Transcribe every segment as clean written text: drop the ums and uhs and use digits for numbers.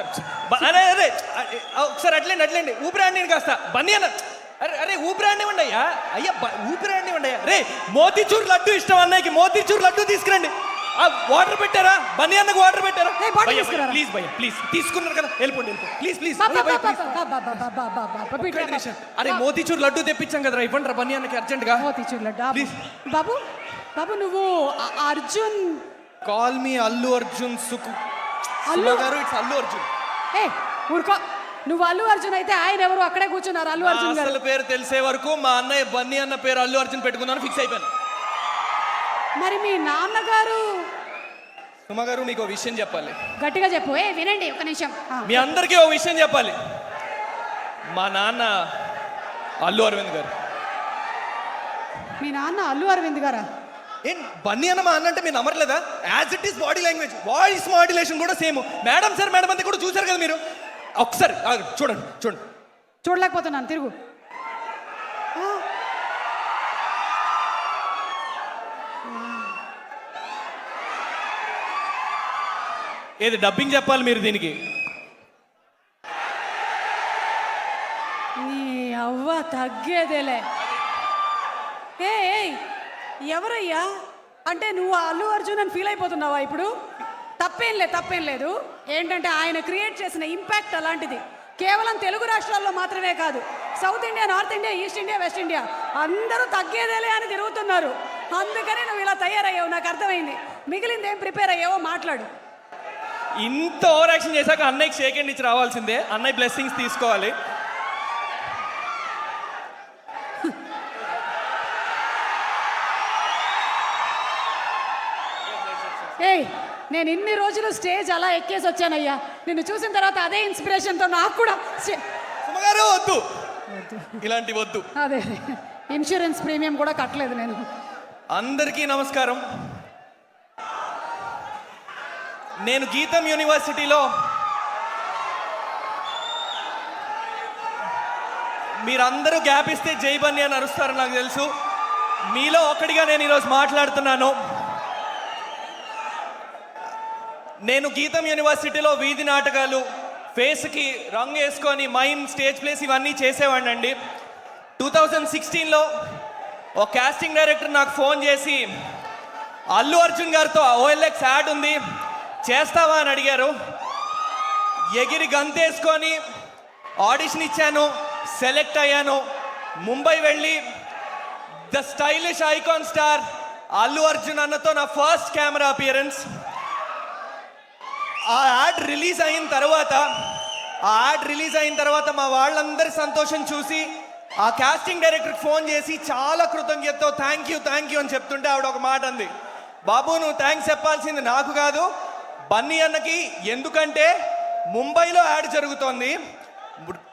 ఒకసారి అరే అరే ఒకసారి అట్లేండి ఊపిరాండి నేను కాస్త బన్నీ అన్న అరే అరే ఊపిరాండి ఇవ్వండి అయ్యా అయ్యా ఊపిరాండి ఇవ్వండి అయ్యా రే మోతీచూర్ లడ్డు ఇష్టం అన్నయ్యకి మోతీచూర్ లడ్డు తీసుకురండి. వాటర్ పెట్టారా బన్నీ అన్నకు వాటర్ పెట్టారా? ప్లీజ్ భయ్య ప్లీజ్ తీసుకున్నారు కదా వెళ్ళిపోండి ప్లీజ్ ప్లీజ్. అరే మోతీచూర్ లడ్డు తెప్పించాం కదరా ఇవ్వండి రా బన్నీ అన్నకి అర్జెంట్ గా మోతీచూర్ లడ్డు. బాబు బాబు నువ్వు అర్జున్ కాల్ మీ అల్లు అర్జున్ సుకు అల్లు గారు ఇట్స్ అల్లు అర్జున్. ఏ ఊరుకో నువ్వు అల్లు అర్జున్ అయితే ఆయన ఎవరు అక్కడే కూర్చున్నారు అల్లు అర్జున్ గారు. అసలు పేరు తెలిసే వరకు మా అన్నయ్య బన్నీ అన్న పేరు అల్లు అర్జున్ పెట్టుకుందామని ఫిక్స్ అయిపోయాను. మరి మీ నాన్నగారు? సుమ గారు మీకు విషయం చెప్పాలి. గట్టిగా చెప్పు. ఏ వినండి ఒక నిమిషం. మీ అందరికీ ఓ విషయం చెప్పాలి. మా నాన్న అల్లు అరవింద్ గారు. మీ నాన్న అల్లు అరవింద్ గారా? ఏం బన్నీ అన్న మా అన్న అంటే మీరు నమ్మట్లేదా? As it is body language voice modulation కూడా సేమ్. మేడం సార్ మేడం అంతా కూడా చూసారు కదా మీరు. ఒకసారి చూడండి చూడండి. చూడలేకపోతున్నాను తిరుగు. ఏది డబ్బింగ్ చెప్పాలి మీరు దీనికి? నీ అవ్వ తగ్గేదేలే. ఏ ఎవరయ్యా? అంటే నువ్వు అల్లు అర్జున్ అని ఫీల్ అయిపోతున్నావా ఇప్పుడు? తప్పేం లేదు. ఏంటంటే ఆయన క్రియేట్ చేసిన ఇంపాక్ట్ అలాంటిది. కేవలం తెలుగు రాష్ట్రాల్లో మాత్రమే కాదు, south India, north India, east India, west India అందరూ తగ్గేదేలే అని తిరుగుతున్నారు. అందుకని నువ్వు ఇలా తయారయ్యావు. నాకు అర్థమైంది. మిగిలింది ఏం ప్రిపేర్ అయ్యావో మాట్లాడు. ఇంత ఓవర్ యాక్షన్ చేశాక అన్నయ్యకి షేక్ హ్యాండ్ ఇచ్చి రావాల్సిందే. అన్నయ్య బ్లెస్సింగ్స్ తీసుకోవాలి. ఏయ్ నేను ఇన్ని రోజులు స్టేజ్ అలా ఎక్కేసి వచ్చానయ్యా. నిన్ను చూసిన తర్వాత అదే ఇన్స్పిరేషన్తో నాకు కూడా వద్దు ఇలాంటి వద్దు. అదే ఇన్సూరెన్స్ ప్రీమియం కూడా కట్టలేదు నేను. అందరికీ నమస్కారం. నేను గీతం యూనివర్సిటీలో మీరందరూ గ్యాప్ ఇస్తే జై బన్నీ అని అరుస్తారని నాకు తెలుసు. మీలో ఒకటిగా నేను ఈరోజు మాట్లాడుతున్నాను. నేను గీతం యూనివర్సిటీలో వీధి నాటకాలు, ఫేస్కి రంగు వేసుకొని మైమ్, స్టేజ్ ప్లేస్ ఇవన్నీ చేసేవాడిని అండి. 2016లో ఒక కాస్టింగ్ డైరెక్టర్ నాకు ఫోన్ చేసి అల్లు అర్జున్ గారితో OLX యాడ్ ఉంది చేస్తావా అని అడిగారు. ఎగిరి గంతేసుకొని ఆడిషన్ ఇచ్చాను, సెలెక్ట్ అయ్యాను. ముంబై వెళ్ళి the stylish icon star Allu Arjun అన్నతో నా ఫస్ట్ కెమెరా అపియరెన్స్. ఆ యాడ్ రిలీజ్ అయిన తర్వాత మా వాళ్ళందరి సంతోషం చూసి ఆ కాస్టింగ్ డైరెక్టర్కి ఫోన్ చేసి చాలా కృతజ్ఞతతో థ్యాంక్ యూ అని చెప్తుంటే ఆవిడ ఒక మాట అంది, బాబు నువ్వు థ్యాంక్స్ చెప్పాల్సింది నాకు కాదు బన్నీ అన్నకి. ఎందుకంటే ముంబైలో యాడ్ జరుగుతోంది,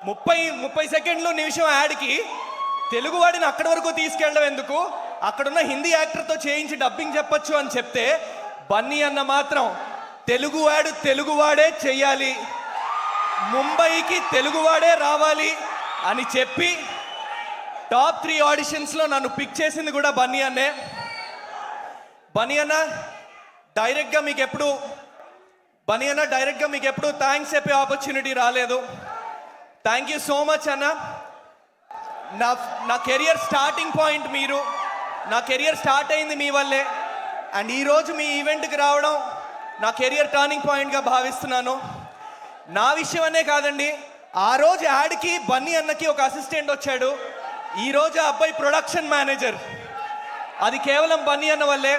30 సెకండ్లు నిమిషం యాడ్కి తెలుగువాడిని అక్కడి వరకు తీసుకెళ్ళడం ఎందుకు, అక్కడున్న హిందీ యాక్టర్తో చేయించి డబ్బింగ్ చెప్పొచ్చు అని చెప్తే బన్నీ అన్న మాత్రం తెలుగువాడే చెయ్యాలి, ముంబైకి తెలుగువాడే రావాలి అని చెప్పి టాప్ 3 ఆడిషన్స్లో నన్ను పిక్ చేసింది కూడా బన్నీ అన్నే. బన్నీ అన్న డైరెక్ట్గా మీకు ఎప్పుడు థ్యాంక్స్ చెప్పే ఆపర్చునిటీ రాలేదు. థ్యాంక్ యూ సో మచ్ అన్న. నా కెరియర్ స్టార్టింగ్ పాయింట్ మీరు. నా కెరియర్ స్టార్ట్ అయింది మీ వల్లే. అండ్ ఈరోజు మీ ఈవెంట్కి రావడం నా కెరియర్ టర్నింగ్ పాయింట్గా భావిస్తున్నాను. నా విషయం అనే కాదండి, ఆ రోజు యాడ్కి బన్నీ అన్నకి ఒక అసిస్టెంట్ వచ్చాడు. ఈరోజు ఆ అబ్బాయి ప్రొడక్షన్ మేనేజర్. అది కేవలం బన్నీ అన్న వల్లే.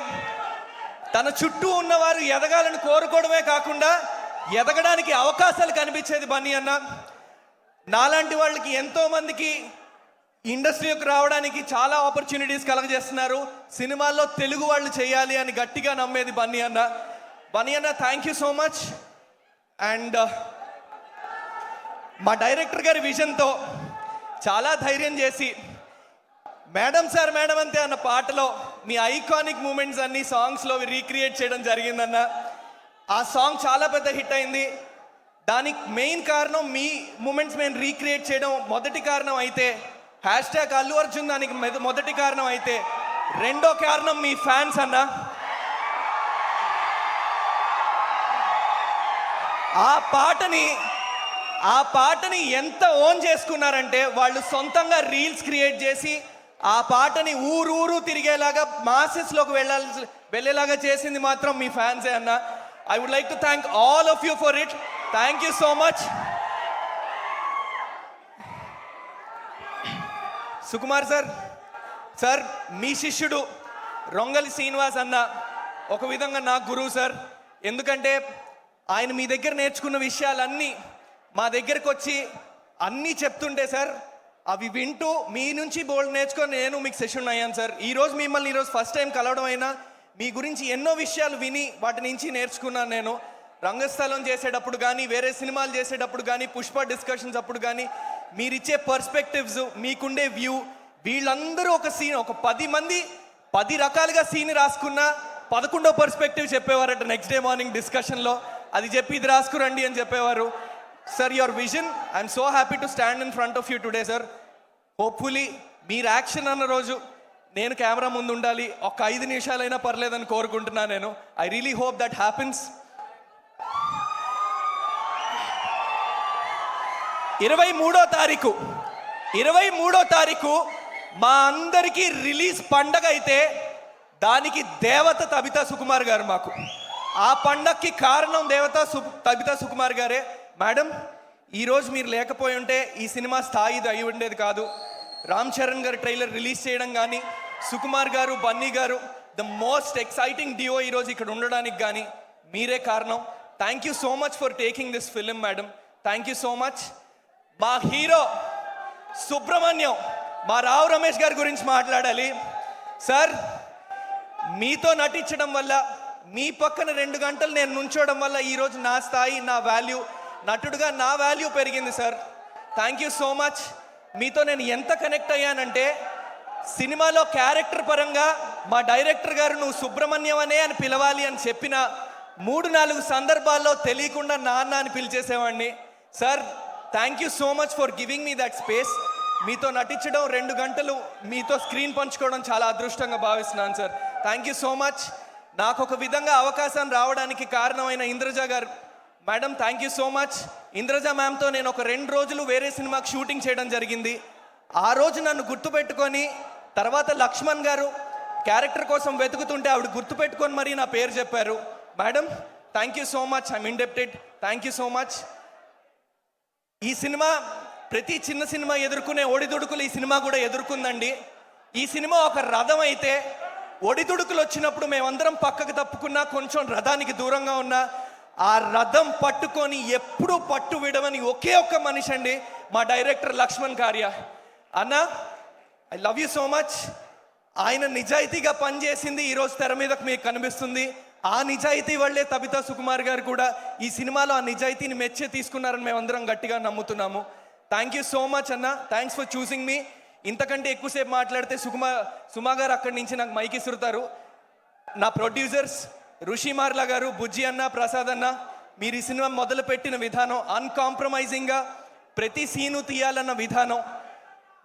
తన చుట్టూ ఉన్నవారు ఎదగాలని కోరుకోవడమే కాకుండా ఎదగడానికి అవకాశాలు కనిపించేది బన్నీ అన్న. నాలాంటి వాళ్ళకి ఎంతోమందికి ఇండస్ట్రీకి రావడానికి చాలా ఆపర్చునిటీస్ కలగజేస్తున్నారు. సినిమాల్లో తెలుగు వాళ్ళు చేయాలి అని గట్టిగా నమ్మేది బన్నీ అన్న. బన్నీ అన్న thank you so much. And మా డైరెక్టర్ గారి విజన్తో చాలా ధైర్యం చేసి మేడం సార్ మేడం అంతే అన్న పాటలో మీ ఐకానిక్ మూమెంట్స్ అన్ని సాంగ్స్లో రీక్రియేట్ చేయడం జరిగిందన్న. ఆ సాంగ్ చాలా పెద్ద హిట్ అయింది. దానికి మెయిన్ కారణం మీ మూమెంట్స్ మేము రీక్రియేట్ చేయడం మొదటి కారణం అయితే, #అల్లు అర్జున్ దానికి మొదటి కారణం అయితే, రెండో కారణం మీ ఫ్యాన్స్ అన్న. ఆ పాటని ఎంత ఓన్ చేసుకున్నారంటే వాళ్ళు సొంతంగా రీల్స్ క్రియేట్ చేసి ఆ పాటని ఊరు తిరిగేలాగా మాసెస్లోకి వెళ్ళేలాగా చేసింది మాత్రం మీ ఫ్యాన్సే అన్న. I would like to thank all of you for it. Thank you so much. Sukumar sir మీ శిష్యుడు రొంగలి శ్రీనివాస్ అన్న ఒక విధంగా నా గురువు సార్. ఎందుకంటే ఆయన మీ దగ్గర నేర్చుకున్న విషయాలన్నీ మా దగ్గరకు వచ్చి అన్నీ చెప్తుంటే సార్ అవి వింటూ మీ నుంచి బోల్డ్ నేర్చుకొని నేను మీకు సెషన్ అయ్యాను సార్. మిమ్మల్ని ఈరోజు ఫస్ట్ టైం కలవడం అయినా మీ గురించి ఎన్నో విషయాలు విని వాటి నుంచి నేర్చుకున్నాను నేను. రంగస్థలం చేసేటప్పుడు కానీ వేరే సినిమాలు చేసేటప్పుడు కానీ పుష్ప డిస్కషన్స్ అప్పుడు కానీ మీరిచ్చే పర్స్పెక్టివ్స్ మీకుండే వ్యూ వీళ్ళందరూ ఒక 10 మంది 10 రకాలుగా సీన్ రాసుకున్న 11వ పర్స్పెక్టివ్ చెప్పేవారట నెక్స్ట్ డే మార్నింగ్ డిస్కషన్లో. అది చెప్పి ఇది రాసుకురండి అని చెప్పేవారు. Sir your vision I'm so happy to stand in front of you today sir. Hopefully మీరు యాక్షన్ అన్న రోజు నేను కెమెరా ముందు ఉండాలి. ఒక 5 నిమిషాలైనా పర్లేదని కోరుకుంటున్నాను నేను. I really hope that happens. 23వ తారీఖు మా అందరికీ రిలీజ్ పండగ అయితే దానికి దేవత తబితా సుకుమార్ గారు మాకు. ఆ పండగకి కారణం తబితా సుకుమార్ గారే. మేడం ఈరోజు మీరు లేకపోయి ఉంటే ఈ సినిమా స్థాయి అయి ఉండేది కాదు. రామ్ చరణ్ గారు ట్రైలర్ రిలీజ్ చేయడం కానీ సుకుమార్ గారు బన్నీ గారు ద మోస్ట్ ఎక్సైటింగ్ డియో ఈరోజు ఇక్కడ ఉండడానికి కానీ మీరే కారణం. Thank you so much for taking this film madam. Thank you so much. మా హీరో సుబ్రహ్మణ్యం మా రావు రమేష్ గారి గురించి మాట్లాడాలి సార్. మీతో నటించడం వల్ల మీ పక్కన 2 గంటలు నేను నుంచోవడం వల్ల ఈరోజు నా స్థాయి నా వాల్యూ నటుడుగా నా వాల్యూ పెరిగింది sir. Thank you so much. మీతో నేను ఎంత కనెక్ట్ అయ్యానంటే సినిమాలో క్యారెక్టర్ పరంగా మా డైరెక్టర్ గారు నువ్వు సుబ్రహ్మణ్యం అనే అని పిలవాలి అని చెప్పిన 3-4 సందర్భాల్లో తెలియకుండా నాన్న అని పిలిచేసేవాడిని sir. Thank you so much for giving me that space. మీతో నటించడం 2 గంటలు మీతో స్క్రీన్ పంచుకోవడం చాలా అదృష్టంగా భావిస్తున్నాను sir. Thank you so much. నాకు ఒక విధంగా అవకాశం రావడానికి కారణమైన ఇంద్రజ గారు madam thank you so much. Indraja మ్యామ్తో నేను ఒక 2 రోజులు వేరే సినిమాకి షూటింగ్ చేయడం జరిగింది. ఆ రోజు నన్ను గుర్తుపెట్టుకొని తర్వాత లక్ష్మణ్ గారు క్యారెక్టర్ కోసం వెతుకుతుంటే ఆవిడ గుర్తుపెట్టుకొని మరీ నా పేరు చెప్పారు. Madam thank you so much. I'm indebted. Thank you so much. ఈ సినిమా ప్రతి చిన్న సినిమా ఎదుర్కొనే ఒడిదుడుకులు ఈ సినిమా కూడా ఎదుర్కొందండి. ఈ సినిమా ఒక రథం అయితే ఒడిదుడుకులు వచ్చినప్పుడు మేమందరం పక్కకు తప్పుకున్నా కొంచెం రథానికి దూరంగా ఉన్నా ఆ రథం పట్టుకొని ఎప్పుడూ పట్టు విడవని ఒకే ఒక్క మనిషి అండి మా డైరెక్టర్ లక్ష్మణ్ కార్య అన్న. I love you so much. ఆయన నిజాయితీగా పనిచేసింది ఈరోజు తెర మీదకు మీకు కనిపిస్తుంది. ఆ నిజాయితీ వల్లే తబితా సుకుమార్ గారు కూడా ఈ సినిమాలో ఆ నిజాయితీని మెచ్చే తీసుకున్నారని మేమందరం గట్టిగా నమ్ముతున్నాము. థ్యాంక్ యూ సో మచ్ అన్న. థ్యాంక్స్ ఫర్ చూసింగ్ మీ. ఇంతకంటే ఎక్కువసేపు మాట్లాడితే సుమా గారు అక్కడి నుంచి నాకు మైక్ ఇస్తుతారు. నా ప్రొడ్యూసర్స్ ఋషిమార్ల గారు, బుజ్జి అన్న, ప్రసాద్ అన్న, మీరు ఈ సినిమా మొదలుపెట్టిన విధానం అన్కాంప్రమైజింగ్గా ప్రతి సీను తీయాలన్న విధానం,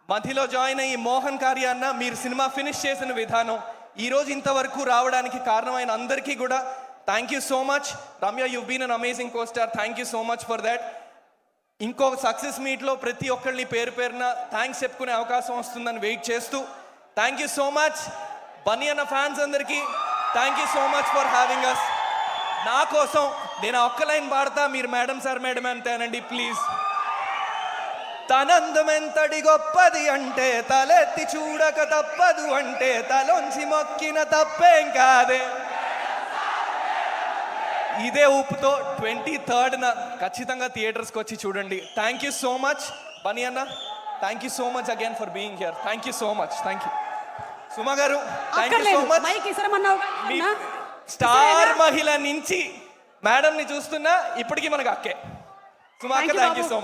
మధ్యలో జాయిన్ అయ్యి మోహన్ కార్య అన్న మీరు సినిమా ఫినిష్ చేసిన విధానం, ఈరోజు ఇంతవరకు రావడానికి కారణమైన అందరికీ కూడా thank you so much. Ramya you been an amazing co star. Thank you so much for that. ఇంకో సక్సెస్ మీట్లో ప్రతి ఒక్కరిని పేరున థ్యాంక్స్ చెప్పుకునే అవకాశం వస్తుందని వెయిట్ చేస్తూ thank you so much. Bunny అన్న ఫ్యాన్స్ అందరికీ thank you so much for having us. నా కోసం నేను ఒక్క లైన్ పాడతా, మీరు మేడం సార్ మేడం అంతేనండి ప్లీజ్. తనందమెంతటి గొప్పది అంటే తలెత్తి చూడక తప్పదు అంటే తలొంచి మొక్కిన తప్పేం కాదే. ఇదే ఊపుతో 23rd ఖచ్చితంగా థియేటర్స్కి వచ్చి చూడండి. Thank you so much Bunny అన్న. Thank you so much again for being here. Thank you so much. Thank you Suma గారు. Thank you so much. మీ స్టార్ మహిళ నుంచి మేడంని చూస్తున్నా ఇప్పటికీ మనకు అక్కే సుమా అక్క. Thank you so much.